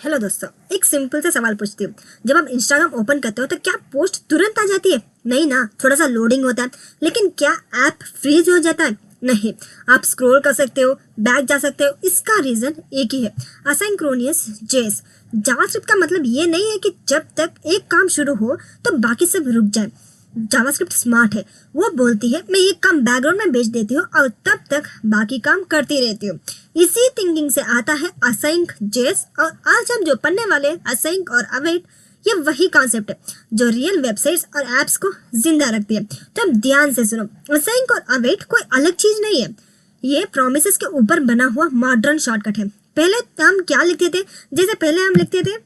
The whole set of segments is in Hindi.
हेलो दोस्तों, एक सिंपल सा सवाल पूछती हूँ। जब आप इंस्टाग्राम ओपन करते हो तो क्या पोस्ट तुरंत आ जाती है? नहीं ना, थोड़ा सा लोडिंग होता है। लेकिन क्या ऐप फ्रीज हो जाता है? नहीं, आप स्क्रॉल कर सकते हो, बैक जा सकते हो। इसका रीजन एक ही है, असिंक्रोनियस जेएस। जावास्क्रिप्ट का मतलब ये नहीं है कि जब तक एक काम शुरू हो तो बाकी सब रुक जाए। जावास्क्रिप्ट स्मार्ट है, वो बोलती है मैं ये काम बैकग्राउंड में भेज देती हूँ और तब तक बाकी काम करती रहती हूँ। इसी थिंकिंग से आता है असाइंक जेएस, और आज हम जो पढ़ने वाले असाइंक और अवेट, ये वही कॉन्सेप्ट है जो रियल वेबसाइट्स और एप्स को जिंदा रखती है। तो अब ध्यान से सुनो, असाइंक और अवेट कोई अलग चीज नहीं है, ये प्रोमिसेस के ऊपर बना हुआ मॉडर्न शॉर्टकट है। पहले हम क्या लिखते थे? जैसे पहले हम लिखते थे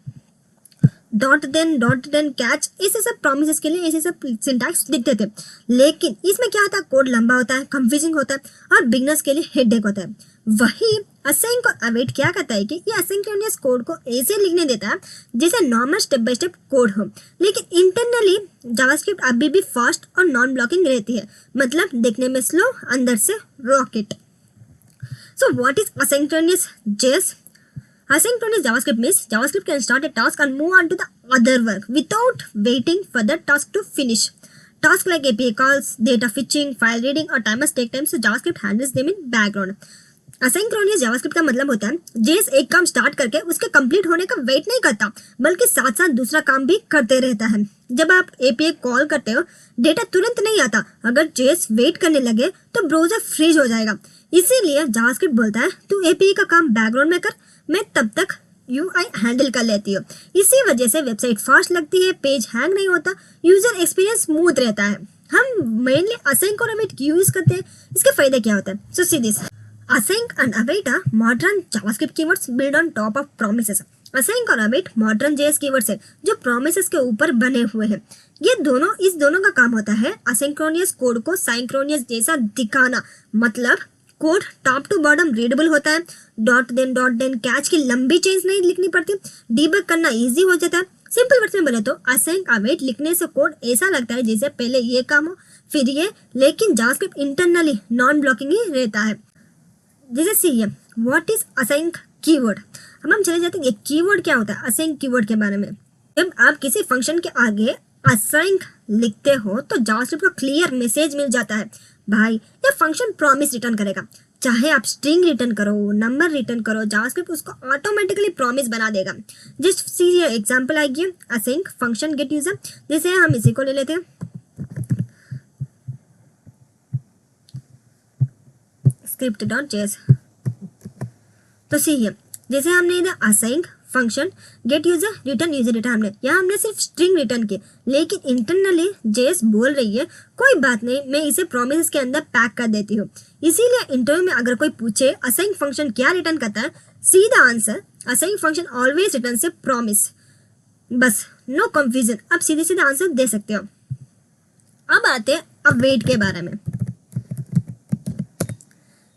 डॉट देन कैच, ऐसे सब प्रोमिसेस के लिए ऐसे सब सिंटैक्स लिखते थे। लेकिन इसमें क्या होता है, कोड लंबा होता है, कंफ्यूजिंग होता है और बिगनर्स के लिए हेडेक होता है। वही असाइंक और अवेट क्या करता है कि ये असिंक्रोनियस कोड को ऐसे लिखने देता है जैसे normal step by step code हो, लेकिन इंटरनली जावास्क्रिप्ट अभी भी फास्ट और नॉन ब्लॉकिंग रहती है, मतलब देखने में स्लो, अंदर से rocket. So what is asynchronous JS? Asynchronous JavaScript means JavaScript can start a task and move on to the other work without waiting for the task to finish. Tasks like API calls, data fetching, file reading और timers take time, so JavaScript handles them in background. Asynchronous JavaScript का मतलब होता है JS एक काम स्टार्ट करके उसके कंप्लीट होने का वेट नहीं करता, बल्कि साथ साथ दूसरा काम भी करते रहता है। जब आप API कॉल करते हो, डेटा तुरंत नहीं आता। अगर JS वेट करने लगे तो ब्राउजर फ्रीज हो जाएगा। इसीलिए जावास्क्रिप्ट बोलता है तू API का काम बैकग्राउंड में कर, मैं तब तक UI हैंडल कर लेती हूँ। इसी वजह से वेबसाइट फास्ट लगती है, पेज हैंग नहीं होता, यूजर एक्सपीरियंस स्मूथ रहता है। हम मेनली असाइंक और अवेट क्यों यूज करते हैं, इसके फायदे क्या होते हैं? So see this, async and await are modern JavaScript keywords build on top of promises. Async और अवेट मॉडर्न जेएस कीवर्ड्स है जो प्रोमिसेस के ऊपर बने हुए हैं। इस दोनों का काम होता है असिंक्रोनियस कोड को साइंक्रोनियस जैसा दिखाना, मतलब code top to bottom readable होता है, डॉट देन कैच की लंबी चेंज नहीं लिखनी पड़ती, डीबग करना इजी हो जाता है। सिंपल वर्ड्स में बोले तो असाइंक अवेट लिखने से कोड ऐसा लगता है जैसे पहले ये काम हो फिर ये, लेकिन जावास्क्रिप्ट इंटरनली नॉन ब्लॉकिंग ही रहता है। जैसे सी है, व्हाट इज असाइंक कीवर्ड। अब हम चले जाते हैं ये कीवर्ड क्या होता है असाइंक कीवर्ड के बारे में। जब आप किसी फंक्शन के आगे असाइंक लिखते हो तो जावास्क्रिप्ट को क्लियर मैसेज मिल जाता है, भाई ये फंक्शन प्रॉमिस रिटर्न करेगा। चाहे आप स्ट्रिंग रिटर्न करो, नंबर रिटर्न करो, जावास्क्रिप्ट उसको ऑटोमेटिकली प्रॉमिस बना देगा। जस्ट सी ये एग्जांपल आएगी, असाइंक फंक्शन गेट यूजर। जैसे हम इसी को ले लेते हैं, script.js। तो सी है, जैसे हमने इधर async function get user return user data, हमने सिर्फ स्ट्रिंग रिटर्न की, लेकिन इंटरनली जेएस बोल रही है कोई बात नहीं, मैं इसे प्रोमिस के अंदर पैक कर देती हूँ। इसीलिए इंटरव्यू में अगर कोई पूछे असाइंक फंक्शन क्या रिटर्न करता है, सीधा आंसर असाइंक फंक्शन ऑलवेज रिटर्न से प्रॉमिस, बस नो कंफ्यूजन। अब सीधे सीधे आंसर दे सकते हो। अब आते हैं अवेट के बारे में।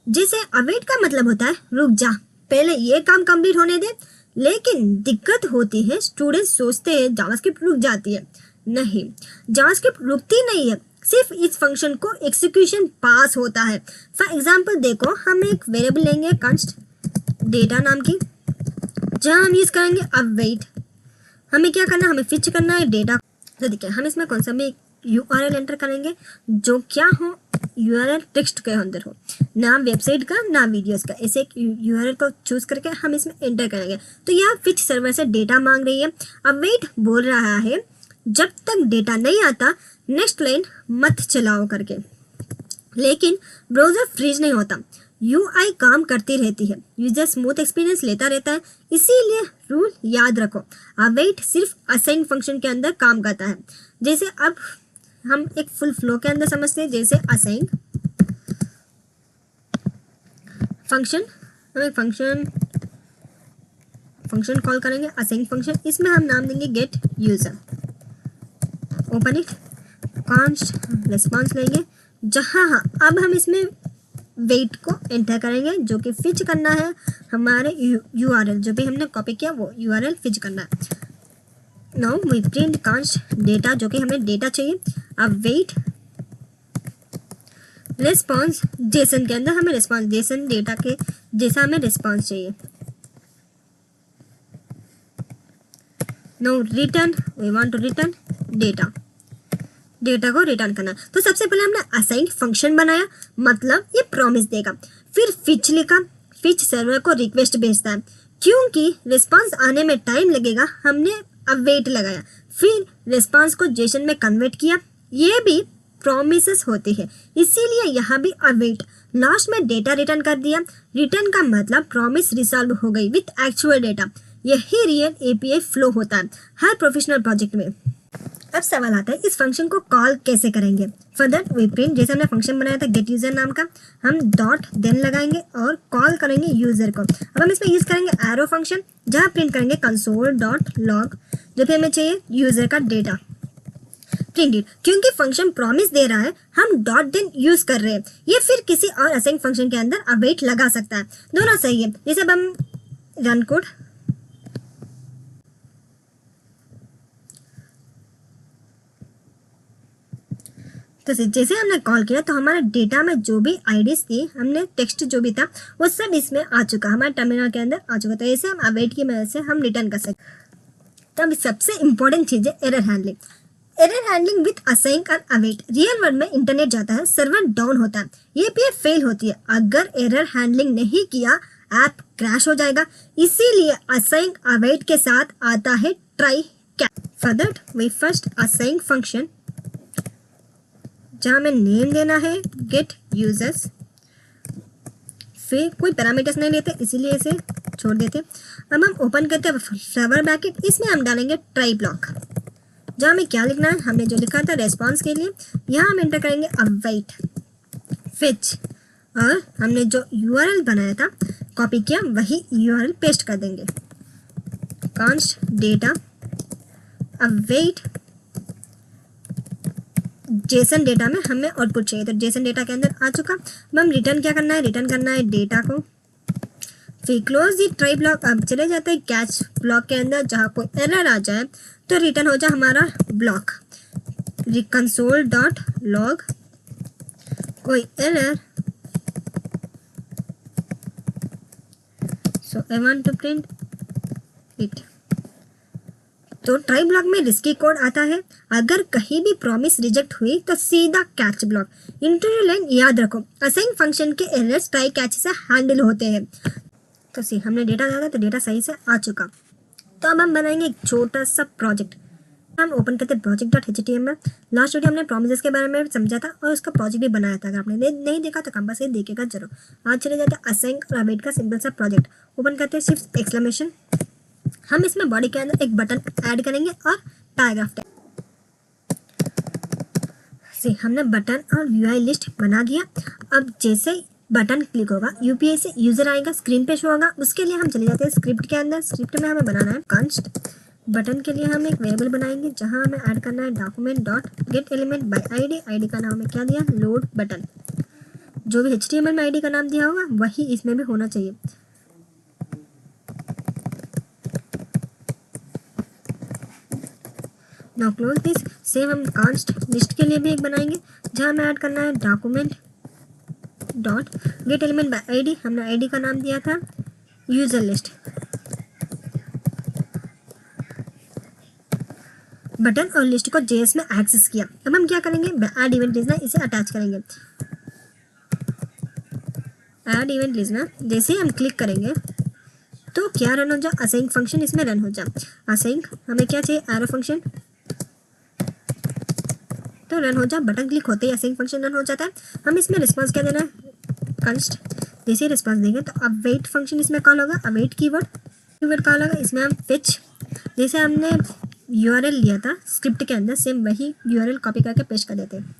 जैसे अवेट का मतलब होता है रुक जा, पहले ये काम कंप्लीट होने दे। लेकिन दिक्कत होती है, स्टूडेंट्स सोचते हैं जावास्क्रिप्ट रुक जाती है। नहीं, जावास्क्रिप्ट रुकती नहीं है, सिर्फ इस फंक्शन को एग्जीक्यूशन पास होता है। फॉर एग्जांपल देखो, हम एक वेरिएबल लेंगे कंस्ट डेटा नाम की, जहां हम यूज करेंगे अवेट। हमें क्या करना है, हमें फिच करना है डेटा। तो देखिए, हम इसमें कौन सा भी URL एंटर करेंगे जो क्या हो, URL टेक्स्ट के अंदर हो, ना वेबसाइट का ना वीडियोस का। ऐसे एक URL को चूज करके हम इसमें एंटर करेंगे। तो यहाँ फिच सर्वर से डेटा मांग रही है। अवेट बोल रहा है जब तक डेटा नहीं आता नेक्स्ट लाइन मत चलाओ करके, लेकिन ब्राउजर फ्रीज नहीं होता, UI काम करती रहती है, यूजर स्मूथ एक्सपीरियंस लेता रहता है। इसीलिए रूल याद रखो, अवेट सिर्फ असाइन फंक्शन के अंदर काम करता है। जैसे अब हम एक फुल फ्लो के अंदर समझते हैं, जैसे असाइन फंक्शन, हम एक फंक्शन कॉल करेंगे असाइन फंक्शन, इसमें हम नाम देंगे gate user, open it, const response लेंगे, जहाँ अब हम इसमें वेट को एंटर करेंगे जो कि फिच करना है हमारे URL, जो भी हमने कॉपी किया वो URL फिच करना है। Now we print const data, जो कि हमें डेटा चाहिए। अब वेट रिस्पॉन्स जेसन के अंदर हमें रिस्पॉन्स जेसन डेटा के जैसा हमें रिस्पॉन्स चाहिए। No return, we want to return data, data को रिटर्न करना। तो सबसे पहले हमने असाइन फंक्शन बनाया, मतलब ये प्रॉमिस देगा। फिर फिच लिखा, फिच सर्वर को रिक्वेस्ट भेजता है, क्योंकि रिस्पांस आने में टाइम लगेगा हमने अवेट लगाया। फिर रिस्पांस को जेसन में कन्वर्ट किया, ये भी प्रोमिसेस होती है, इसीलिए यहाँ भी अवेट। लास्ट में डेटा रिटर्न कर दिया, रिटर्न का मतलब प्रॉमिस रिजॉल्व हो गई विथ एक्चुअल डेटा। यही रियल एपीआई फ्लो होता है हर प्रोफेशनल प्रोजेक्ट में। अब सवाल आता है इस फंक्शन को कॉल कैसे करेंगे। फॉर दैट वी प्रिंट, जैसे हमने फंक्शन बनाया था गेट यूजर नाम का, हम डॉट देन लगाएंगे और कॉल करेंगे यूजर को। अब हम इसमें यूज करेंगे एरो फंक्शन, जहाँ प्रिंट करेंगे कंसोल डॉट लॉग, जो कि हमें चाहिए यूजर का डेटा प्रिंटेड। क्योंकि फंक्शन प्रॉमिस दे रहा है, हम डॉट देन यूज कर रहे हैं, ये फिर किसी और असाइन फंक्शन के अंदर अवेट लगा सकता है, दोनों सही है। जैसे अब हम रन कोड, तो जैसे हमने कॉल किया तो हमारे डेटा में जो भी आईडीज थी, हमने टेक्स्ट जो भी था वो सब इसमें आ चुका, हमारे टर्मिनल के अंदर आ चुका। तो ऐसे हम अवेट की मदद से हम रिटर्न कर सकते। तब सबसे इंपॉर्टेंट चीज़ है error handling. Error handling with assign और अवेट। रियल वर्ल्ड में इंटरनेट जाता है, सर्वर डाउन होता है, ये भी फेल होती है। अगर एरर हैंडलिंग नहीं किया ऐप क्रैश हो जाएगा, इसीलिए असाइन अवेट के साथ आता है try catch. For that we first assign function, जहाँ हमें नेम देना है गेट यूजर्स, फिर कोई पैरामीटर्स नहीं लेते इसीलिए इसे छोड़ देते। अब हम ओपन करते हैं सर्वर बैकेट, इसमें हम डालेंगे ट्राई ब्लॉक, जहाँ हमें क्या लिखना है, हमने जो लिखा था रेस्पॉन्स के लिए, यहाँ हम एंटर करेंगे अवेट फिच, और हमने जो यूआरएल बनाया था कॉपी किया वही यूआरएल पेस्ट कर देंगे। Const data await Jason data में हमें आउटपुट चाहिए, तो जेसन डेटा के अंदर आ चुका। अब हम रिटर्न क्या करना है, रिटर्न करना है डेटा को। फिर क्लोज दी ट्राई ब्लॉक, अब चले जाते हैं कैच ब्लॉक के अंदर, जहाँ कोई एरर आ जाए तो रिटर्न हो जाए हमारा ब्लॉक। कंसोल डॉट लॉग, कोई error, so I want to print it. तो ट्राई ब्लॉक में रिस्की कोड आता है, अगर कहीं भी प्रॉमिस रिजेक्ट हुई तो सीधा कैच ब्लॉक। इंटरव्यू लाइन याद रखो, असाइन फंक्शन के एरर्स ट्राई कैच से हैंडल होते हैं। तो सी हमने डेटा डाला तो डेटा सही से आ चुका। तो अब हम बनाएंगे एक छोटा सा प्रोजेक्ट। हम ओपन करते हैं project dot HTML। Last video हमने प्रॉमिसेस के बारे में समझा था और उसका प्रोजेक्ट भी बनाया था, अगर आपने नहीं देखा तो कंपल्सरी देखेगा जरूर। आज चले जाते हैं असाइन और अवेट का सिंपल सा प्रोजेक्ट। ओपन करते हैं शिफ्ट एक्सक्लेमेशन, हम इसमें बॉडी के अंदर एक बटन ऐड करेंगे और पैराग्राफ टैग। से हमने बटन और यूआई लिस्ट बना दिया। अब जैसे बटन क्लिक होगा यूपीआई से यूजर आएगा, स्क्रीन पे शो होगा। उसके लिए हम चले जाते हैं स्क्रिप्ट के अंदर। स्क्रिप्ट में हमें बनाना है कंस्ट। बटन के लिए हम एक वेरिएबल बनाएंगे जहां हमें ऐड करना है document dot gate element by ID. ID का नाम हमें क्या दिया, लोड बटन। जो भी HTML में आईडी का नाम दिया होगा वही इसमें भी होना चाहिए। Now close this. सेम हम कांस्ट लिस्ट के लिए भी एक बनाएंगे जहाँ हमें ऐड करना है document dot gate element by ID. हमने आईडी का नाम दिया था यूजर लिस्ट। बटन और लिस्ट को JS में एक्सेस किया। अब हम क्या करेंगे, ऐड इवेंट लिस्नर, इसे अटैच करेंगे। ऐड इवेंट लिस्नर जैसे ही हम क्लिक करेंगे तो क्या रन हो जाए, असाइन फंक्शन इसमें रन हो जाए। असाइन हमें क्या चाहिए, एरो फंक्शन, तो रन हो जाए। बटन क्लिक होते ही असाइन फंक्शन रन हो जाता है। हम इसमें रिस्पांस क्या देना है, कंस्ट। जैसे ही रिस्पांस देंगे तो अवेट फंक्शन इसमें कॉल होगा, अवेट कीवर्ड कॉल होगा। इसमें हम फिच, जैसे हमने यूआरएल लिया था स्क्रिप्ट के अंदर, सेम वही यूआरएल कॉपी करके पेस्ट कर देते हैं।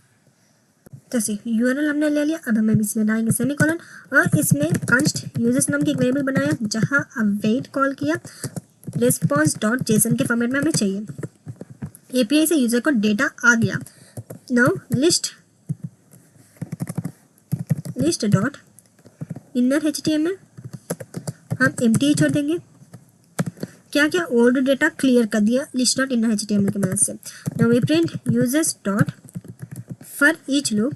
तो सी यूआरएल हमने ले लिया। अब हमें इसमें डालेंगे सेमीकोलन और इसमें कंस्ट यूजर्स नाम की एक वेरिएबल बनाया जहां अवेट कॉल किया। रिस्पांस डॉट जेसन के फॉर्मेट में हमें चाहिए। एपीआई से यूजर को डेटा आ गया। Now list dot inner HTML हम एम्प्टी छोड़ देंगे। क्या क्या ओल्ड डेटा क्लियर कर दिया लिस्ट डॉट इनर HTML की मदद से। Now we print users dot for each loop.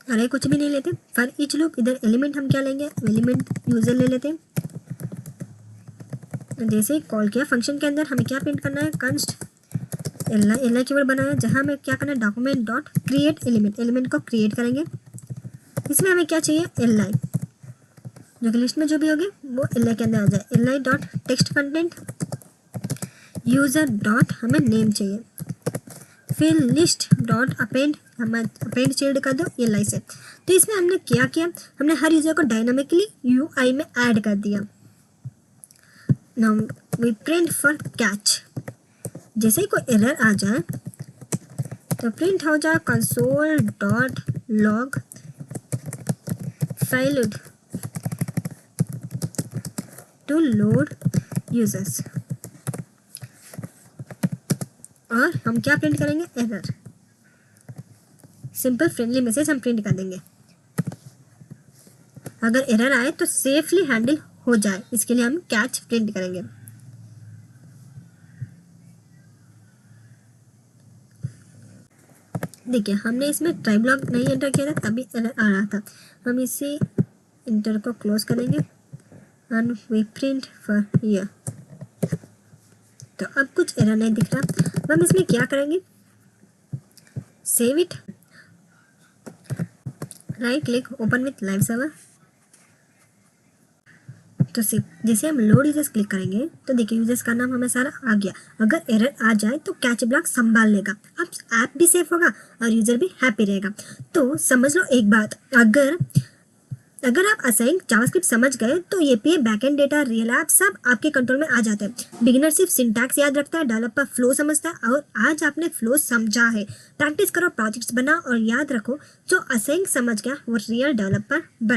अरे कुछ भी नहीं लेते, फॉर ईच लूप इधर एलिमेंट हम क्या लेंगे, एलिमेंट यूजर ले लेते हैं। जैसे ही कॉल किया फंक्शन के अंदर हमें क्या प्रिंट करना है, कंस्ट एल कीवर्ड बनाया, जहाँ हमें क्या करना है, document dot create element, element को क्रिएट करेंगे। इसमें हमें क्या चाहिए, एल आई, जो कि लिस्ट में जो भी होगी वो एल आई के अंदर आ जाए। L I dot text content user dot हमें नेम चाहिए, फिर लिस्ट डॉट अपेंड, हमें अपेंड चाइल्ड कर दो एल आई से। तो इसमें हमने क्या किया, हमने हर यूजर को डायनामिकली यू आई में ऐड कर दिया। Now we print for catch, जैसे ही कोई एरर आ जाए तो प्रिंट हो जाए console dot log failed to load users, और हम क्या प्रिंट करेंगे, एरर। सिंपल फ्रेंडली मैसेज हम प्रिंट कर देंगे, अगर एरर आए तो सेफली हैंडल हो जाए, इसके लिए हम कैच प्रिंट करेंगे। देखिए हमने इसमें ट्राई ब्लॉक नहीं एंटर किया था तभी एरर आ रहा था, हम इसी इंटर को क्लोज करेंगे and we print for here. तो अब कुछ एरर नहीं दिख रहा, अब हम इसमें क्या करेंगे, save it, right click open with live server. तो जैसे हम लोड यूजर्स क्लिक करेंगे तो देखिए यूजर्स का नाम हमें सारा आ गया। अगर एरर आ जाए तो कैच ब्लॉक संभाल लेगा, अब ऐप भी सेफ होगा और यूजर भी हैप्पी रहेगा। तो समझ लो एक बात, अगर आप असाइन जावास्क्रिप्ट समझ गए तो API, backend data, real app सब आपके कंट्रोल में आ जाते हैं। बिगिनर सिर्फ सिंटैक्स याद रखता है, डेवलपर फ्लो समझता है, और आज आपने फ्लो समझा है। प्रैक्टिस करो, प्रोजेक्ट्स बनाओ और याद रखो जो असाइन समझ गया वो रियल डेवलपर बना।